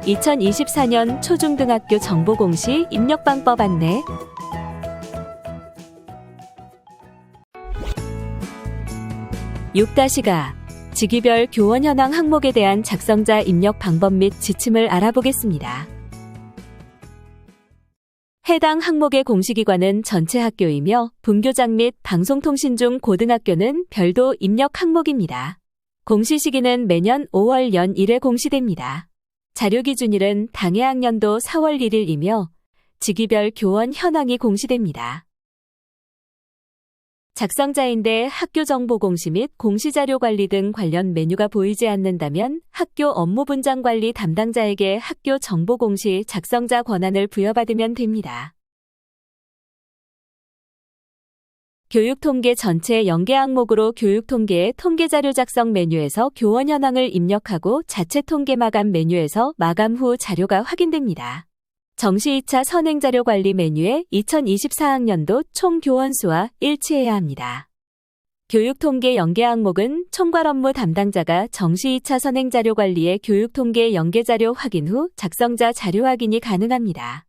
2024년 초중등학교 정보공시 입력방법 안내. (6-가) 직위별 교원 현황 항목에 대한 작성자 입력 방법 및 지침을 알아보겠습니다. 해당 항목의 공시기관은 전체 학교이며 분교장 및 방송통신 중 고등학교는 별도 입력 항목입니다. 공시 시기는 매년 5월 연 1회 공시됩니다. 자료기준일은 당해학년도 4월 1일이며 직위별 교원 현황이 공시됩니다. 작성자인데 학교 정보 공시 및 공시자료 관리 등 관련 메뉴가 보이지 않는다면 학교 업무 분장 관리 담당자에게 학교 정보 공시 작성자 권한을 부여받으면 됩니다. 교육통계 전체 연계 항목으로 교육통계의 통계자료 작성 메뉴에서 교원 현황을 입력하고 자체 통계 마감 메뉴에서 마감 후 자료가 확인됩니다. 정시 2차 선행자료 관리 메뉴에 2024학년도 총 교원 수와 일치해야 합니다. 교육통계 연계 항목은 총괄 업무 담당자가 정시 2차 선행자료 관리의 교육통계 연계자료 확인 후 작성자 자료 확인이 가능합니다.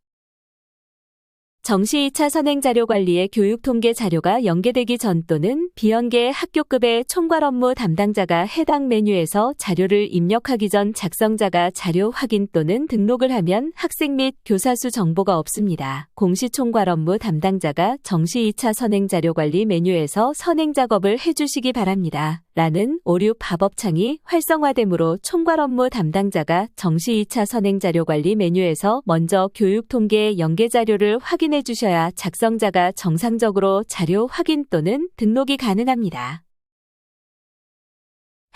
정시 2차 선행자료 관리의 교육통계 자료가 연계되기 전 또는 비연계 학교급의 총괄 업무 담당자가 해당 메뉴에서 자료를 입력하기 전 작성자가 자료 확인 또는 등록을 하면 학생 및 교사 수 정보가 없습니다. 공시 총괄 업무 담당자가 정시 2차 선행자료 관리 메뉴에서 선행 작업을 해주시기 바랍니다. 라는 오류 팝업창이 활성화되므로 총괄 업무 담당자가 정시 2차 선행자료 관리 메뉴에서 먼저 교육통계 연계자료를 확인해 주셔야 작성자가 정상적으로 자료 확인 또는 등록이 가능합니다.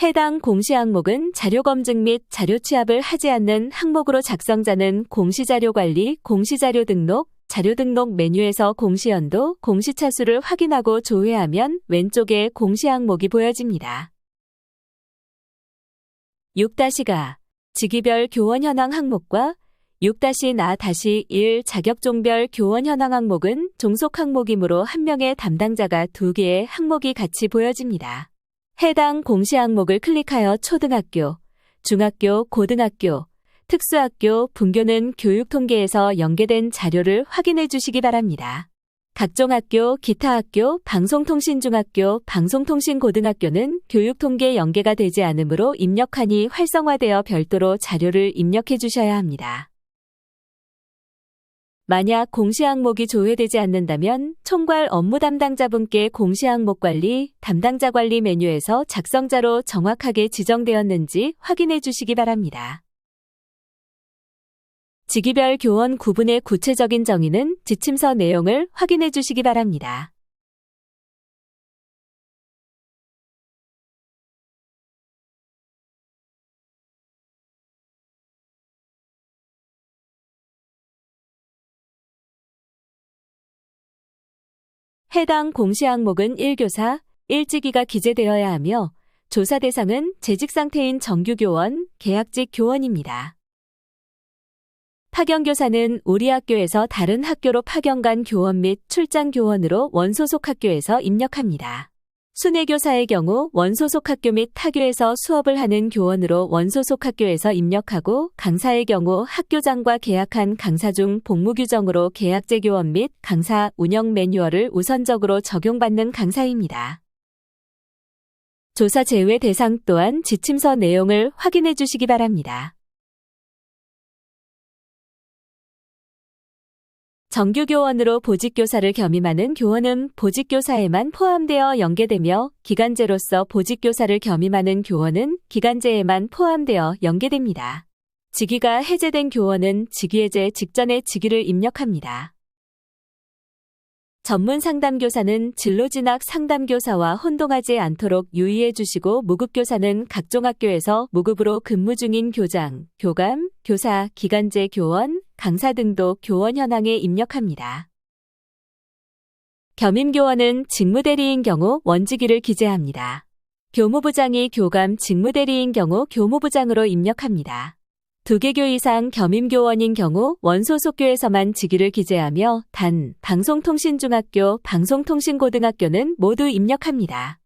해당 공시 항목은 자료 검증 및 자료 취합을 하지 않는 항목으로 작성자는 공시자료 관리, 공시자료 등록, 자료 등록 메뉴에서 공시연도, 공시차수를 확인하고 조회하면 왼쪽에 공시 항목이 보여집니다. 6-가 직위별 교원 현황 항목과 6-나-1 자격종별 교원 현황 항목은 종속 항목이므로 한 명의 담당자가 2개의 항목이 같이 보여집니다. 해당 공시 항목을 클릭하여 초등학교, 중학교, 고등학교, 특수학교, 분교는 교육통계에서 연계된 자료를 확인해 주시기 바랍니다. 각종 학교, 기타 학교, 방송통신중학교, 방송통신고등학교는 교육통계 연계가 되지 않으므로 입력하니 활성화되어 별도로 자료를 입력해 주셔야 합니다. 만약 공시 항목이 조회되지 않는다면 총괄 업무 담당자분께 공시 항목 관리, 담당자 관리 메뉴에서 작성자로 정확하게 지정되었는지 확인해 주시기 바랍니다. 직위별 교원 구분의 구체적인 정의는 지침서 내용을 확인해 주시기 바랍니다. 해당 공시 항목은 1교사, 1직위가 기재되어야 하며 조사 대상은 재직 상태인 정규교원, 계약직 교원입니다. 파견교사는 우리 학교에서 다른 학교로 파견 간 교원 및 출장 교원으로 원소속 학교에서 입력합니다. 순회교사의 경우 원소속 학교 및 타교에서 수업을 하는 교원으로 원소속 학교에서 입력하고 강사의 경우 학교장과 계약한 강사 중 복무 규정으로 계약제 교원 및 강사 운영 매뉴얼을 우선적으로 적용받는 강사입니다. 조사 제외 대상 또한 지침서 내용을 확인해 주시기 바랍니다. 정규교원으로 보직교사를 겸임하는 교원은 보직교사에만 포함되어 연계되며 기간제로서 보직교사를 겸임하는 교원은 기간제에만 포함되어 연계됩니다. 직위가 해제된 교원은 직위 해제 직전에 직위를 입력합니다. 전문 상담교사는 진로진학 상담교사와 혼동하지 않도록 유의해 주시고 무급교사는 각종 학교에서 무급으로 근무 중인 교장, 교감, 교사, 기간제 교원, 강사 등도 교원 현황에 입력합니다. 겸임교원은 직무대리인 경우 원직위를 기재합니다. 교무부장이 교감 직무대리인 경우 교무부장으로 입력합니다. 2개교 이상 겸임교원인 경우 원소속교에서만 직위를 기재하며 단 방송통신중학교, 방송통신고등학교는 모두 입력합니다.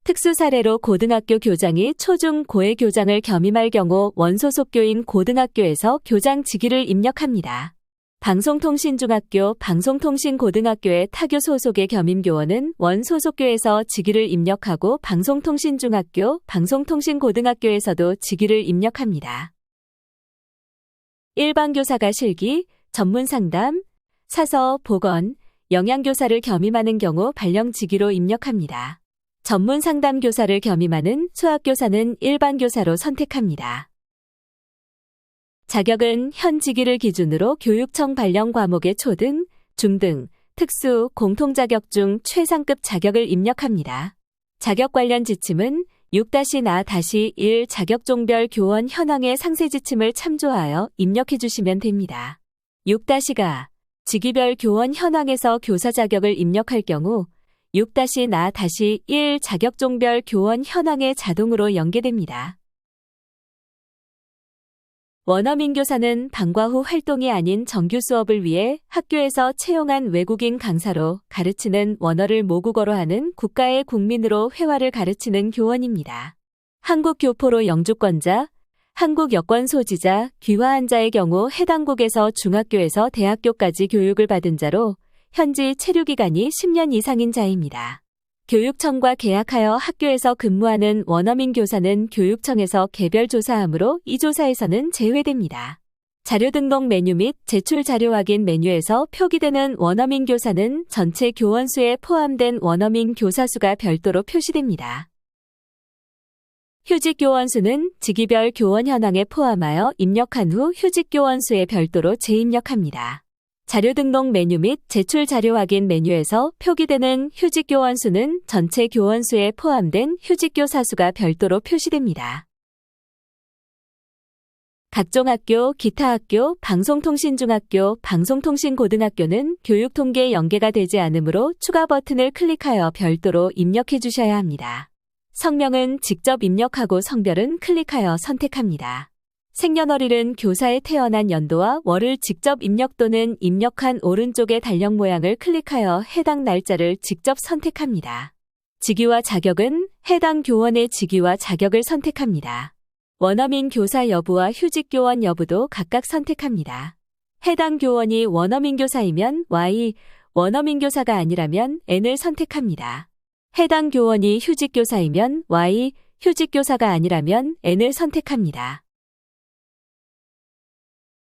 특수 사례로 고등학교 교장이 초중 고의 교장을 겸임할 경우 원소속교인 고등학교에서 교장 직위를 입력합니다. 방송통신중학교, 방송통신고등학교의 타교 소속의 겸임교원은 원소속교에서 직위를 입력하고 방송통신중학교, 방송통신고등학교에서도 직위를 입력합니다. 일반교사가 실기, 전문상담, 사서, 보건, 영양교사를 겸임하는 경우 발령 직위로 입력합니다. 전문상담교사를 겸임하는 수학교사는 일반교사로 선택합니다. 자격은 현 직위를 기준으로 교육청 발령 과목의 초등, 중등, 특수, 공통자격 중 최상급 자격을 입력합니다. 자격 관련 지침은 6-나-1 자격종별 교원 현황의 상세 지침을 참조하여 입력해 주시면 됩니다. 6-가 직위별 교원 현황에서 교사 자격을 입력할 경우 6-나-1 자격종별 교원 현황에 자동으로 연계됩니다. 원어민교사는 방과 후 활동이 아닌 정규 수업을 위해 학교에서 채용한 외국인 강사로 가르치는 원어를 모국어로 하는 국가의 국민으로 회화를 가르치는 교원입니다. 한국 교포로 영주권자, 한국 여권 소지자, 귀화한 자의 경우 해당국에서 중학교에서 대학교까지 교육을 받은 자로 현지 체류기간이 10년 이상인 자입니다. 교육청과 계약하여 학교에서 근무하는 원어민 교사는 교육청에서 개별 조사하므로 이 조사에서는 제외됩니다. 자료 등록 메뉴 및 제출 자료 확인 메뉴에서 표기되는 원어민 교사는 전체 교원 수에 포함된 원어민 교사 수가 별도로 표시됩니다. 휴직 교원 수는 직위별 교원 현황에 포함하여 입력한 후 휴직 교원 수에 별도로 재입력합니다. 자료 등록 메뉴 및 제출 자료 확인 메뉴에서 표기되는 휴직 교원 수는 전체 교원 수에 포함된 휴직 교사 수가 별도로 표시됩니다. 각종 학교, 기타 학교, 방송통신중학교, 방송통신고등학교는 교육통계에 연계가 되지 않으므로 추가 버튼을 클릭하여 별도로 입력해 주셔야 합니다. 성명은 직접 입력하고 성별은 클릭하여 선택합니다. 생년월일은 교사의 태어난 연도와 월을 직접 입력 또는 입력한 오른쪽의 달력 모양을 클릭하여 해당 날짜를 직접 선택합니다. 직위와 자격은 해당 교원의 직위와 자격을 선택합니다. 원어민 교사 여부와 휴직 교원 여부도 각각 선택합니다. 해당 교원이 원어민 교사이면 Y, 원어민 교사가 아니라면 N을 선택합니다. 해당 교원이 휴직 교사이면 Y, 휴직 교사가 아니라면 N을 선택합니다.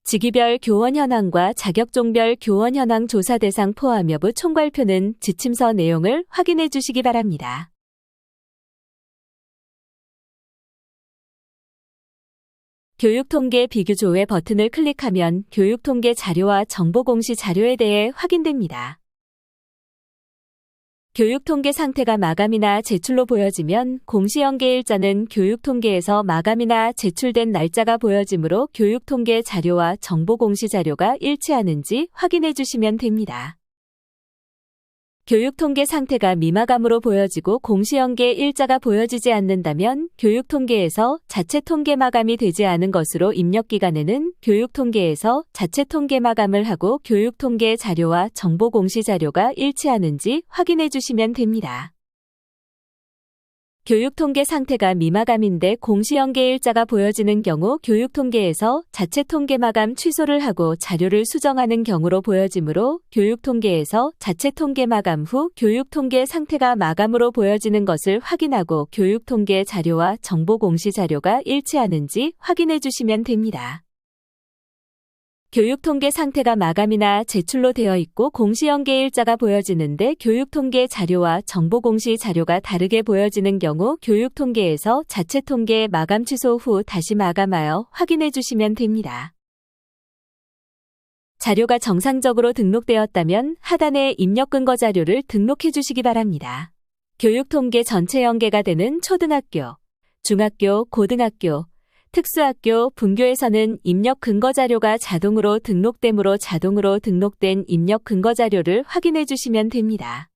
직위별 교원 현황과 자격종별 교원 현황 조사 대상 포함 여부 총괄표는 지침서 내용을 확인해 주시기 바랍니다. 교육통계 비교조회 버튼을 클릭하면 교육통계 자료와 정보공시 자료에 대해 확인됩니다. 교육통계 상태가 마감이나 제출로 보여지면 공시연계일자는 교육통계에서 마감이나 제출된 날짜가 보여지므로 교육통계 자료와 정보공시 자료가 일치하는지 확인해 주시면 됩니다. 교육통계 상태가 미마감으로 보여지고 공시연계 일자가 보여지지 않는다면 교육통계에서 자체 통계 마감이 되지 않은 것으로 입력기간에는 교육통계에서 자체 통계 마감을 하고 교육통계 자료와 정보공시 자료가 일치하는지 확인해 주시면 됩니다. 교육통계 상태가 미마감인데 공시연계 일자가 보여지는 경우 교육통계에서 자체 통계 마감 취소를 하고 자료를 수정하는 경우로 보여지므로 교육통계에서 자체 통계 마감 후 교육통계 상태가 마감으로 보여지는 것을 확인하고 교육통계 자료와 정보공시 자료가 일치하는지 확인해 주시면 됩니다. 교육통계 상태가 마감이나 제출로 되어 있고 공시연계 일자가 보여지는데 교육통계 자료와 정보공시 자료가 다르게 보여지는 경우 교육통계에서 자체 통계 마감 취소 후 다시 마감하여 확인해 주시면 됩니다. 자료가 정상적으로 등록되었다면 하단의 입력 근거 자료를 등록해 주시기 바랍니다. 교육통계 전체 연계가 되는 초등학교, 중학교, 고등학교, 특수학교, 분교에서는 입력 근거 자료가 자동으로 등록되므로 자동으로 등록된 입력 근거 자료를 확인해 주시면 됩니다.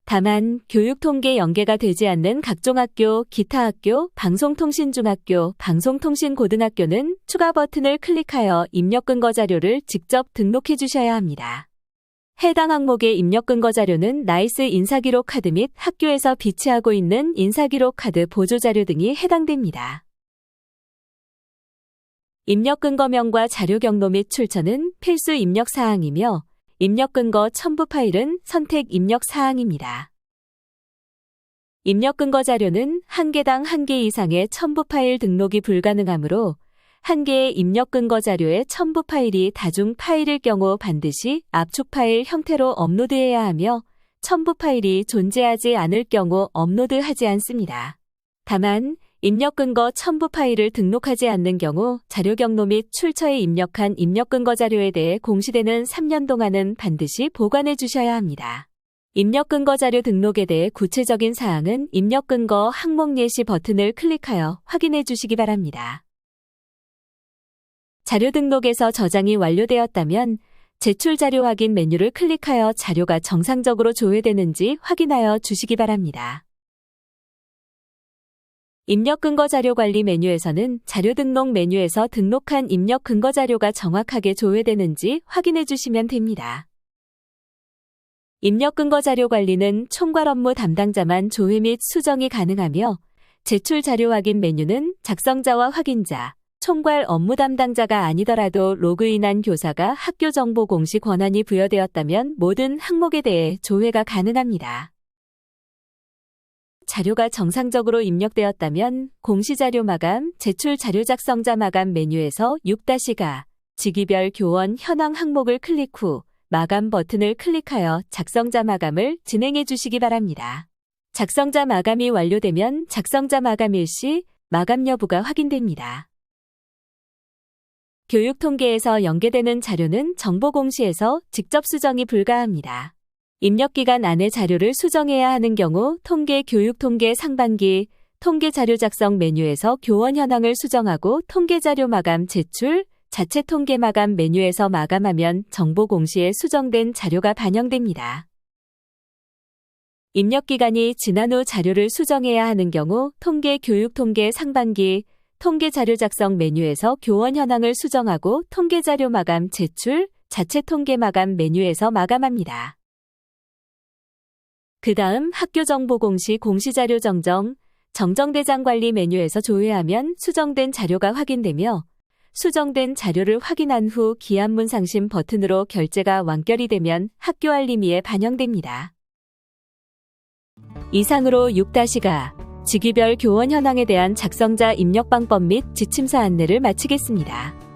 다만 교육통계 연계가 되지 않는 각종 학교, 기타 학교, 방송통신중학교, 방송통신고등학교는 추가 버튼을 클릭하여 입력 근거 자료를 직접 등록해 주셔야 합니다. 해당 항목의 입력 근거 자료는 나이스 인사기록 카드 및 학교에서 비치하고 있는 인사기록 카드 보조 자료 등이 해당됩니다. 입력 근거명과 자료 경로 및 출처는 필수 입력 사항이며 입력 근거 첨부 파일은 선택 입력 사항입니다. 입력 근거 자료는 한 개당 1개 이상의 첨부 파일 등록이 불가능하므로 한 개의 입력 근거 자료의 첨부 파일이 다중 파일일 경우 반드시 압축 파일 형태로 업로드해야 하며 첨부 파일이 존재하지 않을 경우 업로드하지 않습니다. 다만 입력 근거 첨부 파일을 등록하지 않는 경우 자료 경로 및 출처에 입력한 입력 근거 자료에 대해 공시되는 3년 동안은 반드시 보관해 주셔야 합니다. 입력 근거 자료 등록에 대해 구체적인 사항은 입력 근거 항목 예시 버튼을 클릭하여 확인해 주시기 바랍니다. 자료 등록에서 저장이 완료되었다면 제출 자료 확인 메뉴를 클릭하여 자료가 정상적으로 조회되는지 확인하여 주시기 바랍니다. 입력 근거 자료 관리 메뉴에서는 자료 등록 메뉴에서 등록한 입력 근거 자료가 정확하게 조회되는지 확인해 주시면 됩니다. 입력 근거 자료 관리는 총괄 업무 담당자만 조회 및 수정이 가능하며 제출 자료 확인 메뉴는 작성자와 확인자, 총괄 업무 담당자가 아니더라도 로그인한 교사가 학교 정보 공시 권한이 부여되었다면 모든 항목에 대해 조회가 가능합니다. 자료가 정상적으로 입력되었다면 공시자료 마감, 제출 자료 작성자 마감 메뉴에서 6-가 직위별 교원 현황 항목을 클릭 후 마감 버튼을 클릭하여 작성자 마감을 진행해 주시기 바랍니다. 작성자 마감이 완료되면 작성자 마감일 시 마감 여부가 확인됩니다. 교육 통계에서 연계되는 자료는 정보 공시에서 직접 수정이 불가합니다. 입력 기간 안에 자료를 수정해야 하는 경우 통계 교육 통계 상반기 통계 자료 작성 메뉴에서 교원 현황을 수정하고 통계 자료 마감 제출 자체 통계 마감 메뉴에서 마감하면 정보 공시에 수정된 자료가 반영됩니다. 입력 기간이 지난 후 자료를 수정해야 하는 경우 통계 교육 통계 상반기 통계 자료 작성 메뉴에서 교원 현황을 수정하고 통계 자료 마감 제출 자체 통계 마감 메뉴에서 마감합니다. 그 다음 학교 정보 공시 공시자료 정정대장 관리 메뉴에서 조회하면 수정된 자료가 확인되며 수정된 자료를 확인한 후 기한문 상심 버튼으로 결제가 완결이 되면 학교 알림이에 반영됩니다. 이상으로 6-가 직위별 교원 현황에 대한 작성자 입력 방법 및 지침서 안내를 마치겠습니다.